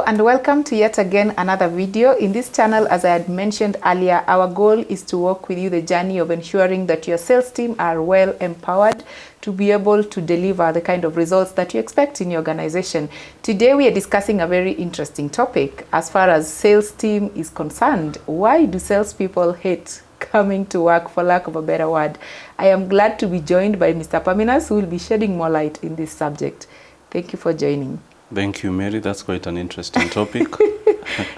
and welcome to yet again another video. In this channel, as I had mentioned earlier, our goal is to walk with you the journey of ensuring that your sales team are well empowered to be able to deliver the kind of results that you expect in your organization. Today we are discussing a very interesting topic as far as sales team is concerned. Why do salespeople hate coming to work, for lack of a better word? I am glad to be joined by Mr. Paminas, who will be shedding more light in this subject. Thank you for joining. Thank you, Mary. That's quite an interesting topic.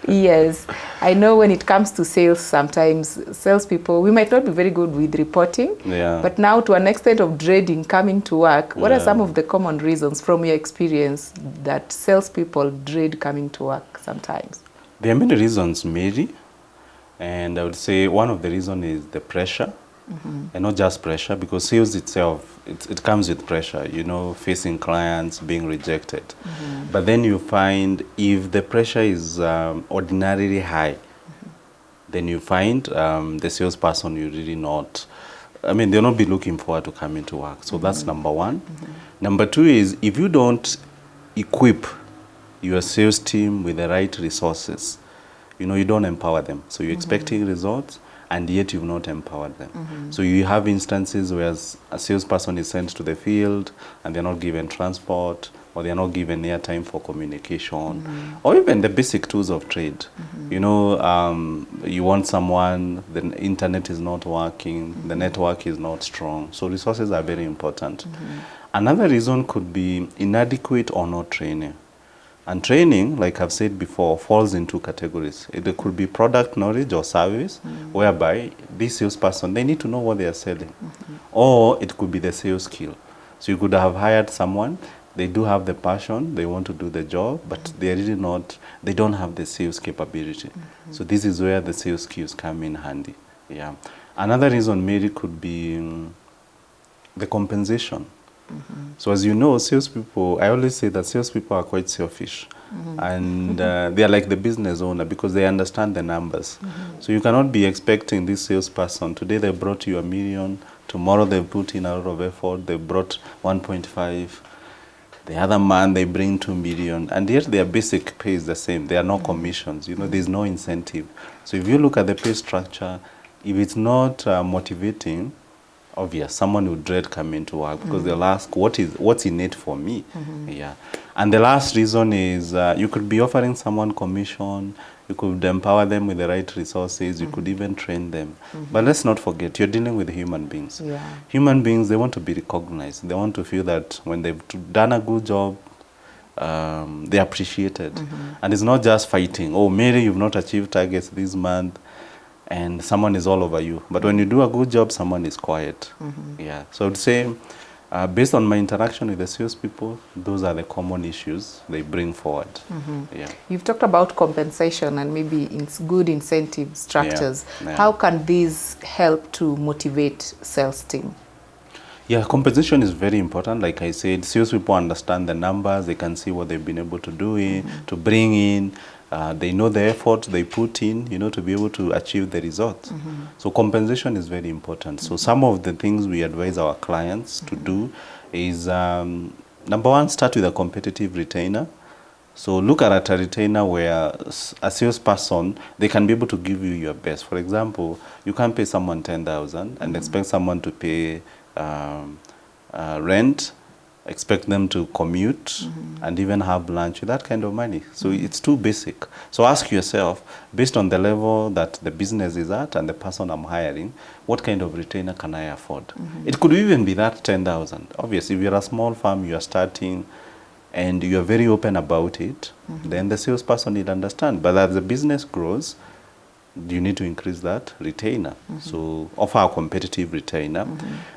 Yes, I know when it comes to sales, sometimes salespeople, we might not be very good with reporting, but now to an extent of dreading coming to work, what are some of the common reasons from your experience that salespeople dread coming to work sometimes? There are many reasons, Mary, and I would say one of the reasons is the pressure. And not just pressure, because sales itself, it comes with pressure, you know, facing clients, being rejected. But then you find if the pressure is ordinarily high, then you find the salesperson you really not, I mean, they'll not be looking forward to coming to work. So that's number one. Number two is if you don't equip your sales team with the right resources, you know, you don't empower them. So you're expecting results, and yet you've not empowered them. So you have instances where a salesperson is sent to the field and they're not given transport, or they're not given airtime for communication, or even the basic tools of trade. You know, you want someone, the internet is not working, the network is not strong. So resources are very important. Another reason could be inadequate or not training. And training, like I've said before, falls in two categories. It could be product knowledge or service, whereby this salesperson, they need to know what they are selling. Or it could be the sales skill. So you could have hired someone, they do have the passion, they want to do the job, but they're really not, they don't have the sales capability. So this is where the sales skills come in handy. Yeah. Another reason maybe could be the compensation. So as you know, salespeople, I always say that salespeople are quite selfish. And they are like the business owner because they understand the numbers. So you cannot be expecting this salesperson, today they brought you $1 million, tomorrow they put in a lot of effort, they brought 1.5, the other man they bring 2 million, and yet their basic pay is the same. There are no commissions, you know, there's no incentive. So if you look at the pay structure, if it's not motivating, obvious, someone would dread coming to work because they'll ask, what's in it for me? Yeah. And the last reason is you could be offering someone commission, you could empower them with the right resources, you could even train them. But let's not forget, you're dealing with human beings. Human beings, they want to be recognized. They want to feel that when they've done a good job, they're appreciated. And it's not just fighting, oh, Mary, you've not achieved targets this month, and someone is all over you. But when you do a good job, someone is quiet. Yeah. So I would say, based on my interaction with the salespeople, those are the common issues they bring forward. Yeah. You've talked about compensation and maybe good incentive structures. How can these help to motivate sales team? Yeah, compensation is very important. Like I said, salespeople understand the numbers, they can see what they've been able to do, to bring in. They know the effort they put in, you know, to be able to achieve the results. So compensation is very important. So some of the things we advise our clients to do is, number one, start with a competitive retainer. So look at a retainer where a salesperson, they can be able to give you your best. For example, you can't pay someone 10,000 and expect someone to pay rent, expect them to commute and even have lunch with that kind of money. So it's too basic. So ask yourself, based on the level that the business is at and the person I'm hiring, what kind of retainer can I afford? It could even be that 10,000. Obviously, if you're a small firm, you're starting, and you're very open about it, then the salesperson will understand. But as the business grows, you need to increase that retainer. So offer a competitive retainer.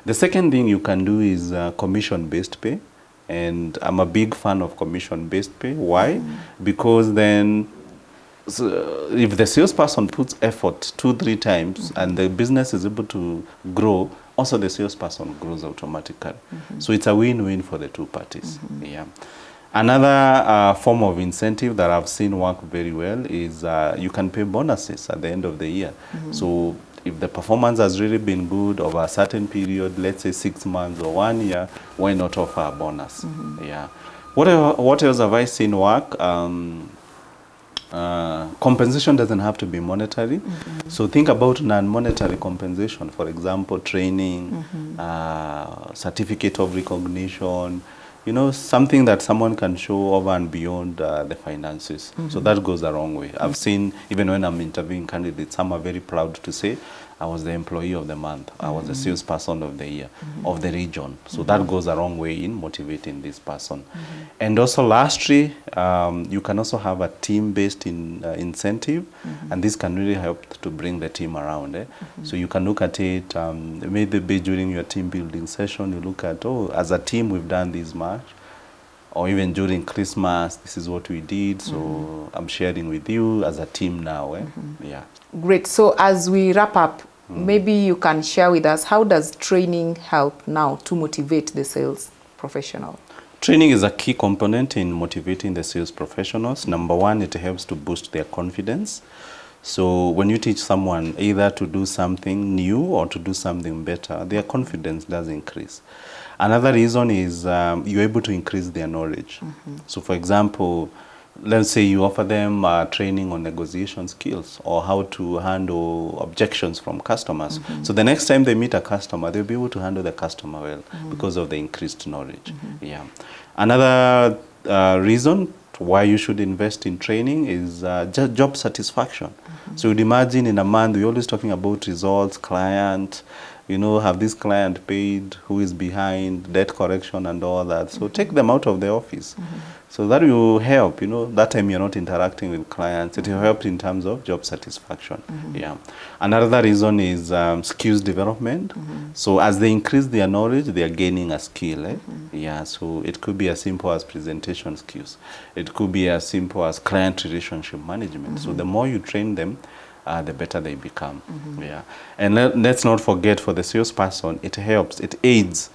The second thing you can do is commission-based pay. And I'm a big fan of commission-based pay. Why? Because then if the salesperson puts effort 2-3 times and the business is able to grow, also the salesperson grows automatically. So it's a win-win for the two parties. Yeah. Another form of incentive that I've seen work very well is you can pay bonuses at the end of the year. So if the performance has really been good over a certain period, let's say 6 months or 1 year, why not offer a bonus? Yeah. What else have I seen work? compensation doesn't have to be monetary. So think about non-monetary compensation, for example, training, certificate of recognition, you know, something that someone can show over and beyond the finances. So that goes a long way. I've seen, even when I'm interviewing candidates, some are very proud to say, I was the employee of the month. I was the salesperson of the year, of the region. So that goes a long way in motivating this person. And also lastly, you can also have a team-based incentive, and this can really help to bring the team around. So you can look at it, maybe during your team building session, you look at, oh, as a team, we've done this much. Or even during Christmas, this is what we did, so I'm sharing with you as a team now. Yeah. Great. So as we wrap up, maybe you can share with us, how does training help now to motivate the sales professional? Training is a key component in motivating the sales professionals. Number one, it helps to boost their confidence. So when you teach someone either to do something new or to do something better, their confidence does increase. Another reason is you're able to increase their knowledge. So for example, let's say you offer them training on negotiation skills or how to handle objections from customers. So the next time they meet a customer, they'll be able to handle the customer well because of the increased knowledge. Yeah. Another reason why you should invest in training is job satisfaction. So you'd imagine in a month, we're always talking about results, client, you know, have this client paid, who is behind, debt correction and all that. So take them out of the office. So that will help, you know, that time you're not interacting with clients. It will help in terms of job satisfaction. Yeah. Another reason is skills development. So as they increase their knowledge, they are gaining a skill. Yeah, so it could be as simple as presentation skills. It could be as simple as client relationship management. So the more you train them, the better they become. Yeah. And let's not forget, for the salesperson, it helps, it aids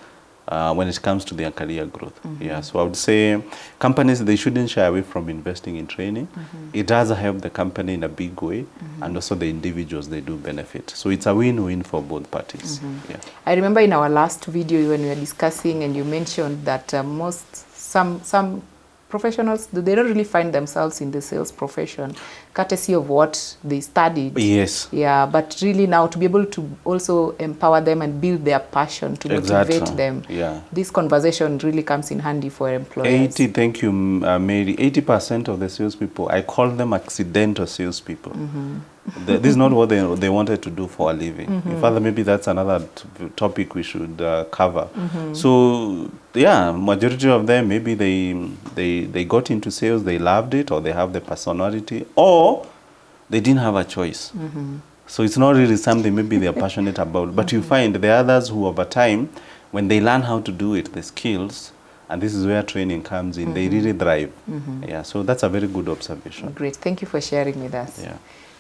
when it comes to their career growth. Yeah, so I would say companies, they shouldn't shy away from investing in training. It does help the company in a big way, and also the individuals, they do benefit. So it's a win-win for both parties. Yeah. I remember in our last video when we were discussing, and you mentioned that some professionals, they don't really find themselves in the sales profession, courtesy of what they studied. Yes. Yeah, but really now to be able to also empower them and build their passion to motivate them. Yeah. This conversation really comes in handy for employers. Thank you, Mary. 80% of the salespeople, I call them accidental salespeople. This is not what they wanted to do for a living. In fact, maybe that's another topic we should cover. So, yeah, majority of them, maybe they got into sales, they loved it, or they have the personality, or they didn't have a choice. So it's not really something maybe they're passionate about. But you find the others who over time, when they learn how to do it, the skills, and this is where training comes in, they really thrive. Yeah, so that's a very good observation. Great, thank you for sharing with us. Yeah.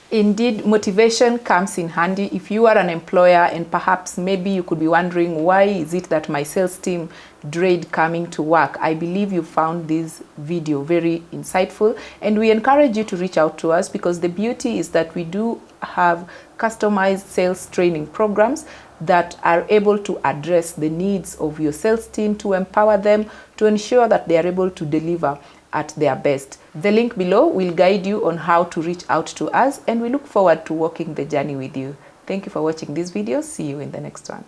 Indeed, motivation comes in handy if you are an employer, and perhaps maybe you could be wondering, why is it that my sales team dread coming to work? I believe you found this video very insightful, and we encourage you to reach out to us, because the beauty is that we do have customized sales training programs that are able to address the needs of your sales team, to empower them, to ensure that they are able to deliver at their best. The link below will guide you on how to reach out to us, and we look forward to walking the journey with you. Thank you for watching this video. See you in the next one.